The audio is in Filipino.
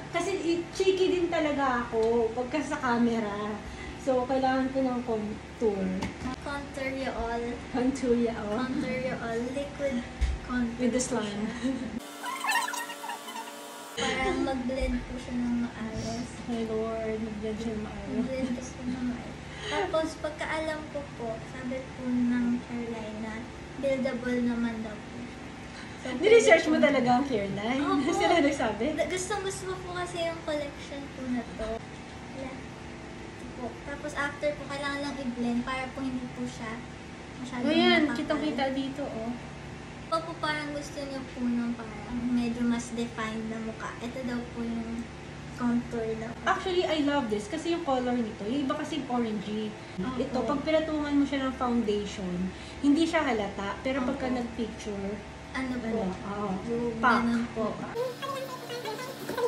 Kasi cheeky din talaga ako pagka sa camera. So, kailangan ko ng contour. Contour you all. Contour ya, oh. Contour you all. Liquid contour. With the slime. Parang mag-blend po siya ng maayos. My Lord, nag-blend siya maayos. Mag-blend po siya ng maayos. Tapos, pagkaalam ko po, sabi po ng Caroline na buildable naman daw po. So, Ni-research mo talaga ang hairline? Opo. Sila nagsabi? Gusto ko kasi yung collection po na to. Wala. Ito po. Tapos after po, kailangan lang i-blend para po hindi po siya masyadong Ayan, makapal. kitang-kita dito, oh. Ito po parang gusto niyo po ng parang medyo mas defined na mukha. Ito daw po yung contour daw. Actually, I love this kasi yung color nito, yung iba kasi orangey. Opo. Ito, pag pinatungan mo siya ng foundation, hindi siya halata. Pero pagka Opo. nagpicture, Ano po? oo, Yung pak. ganun po.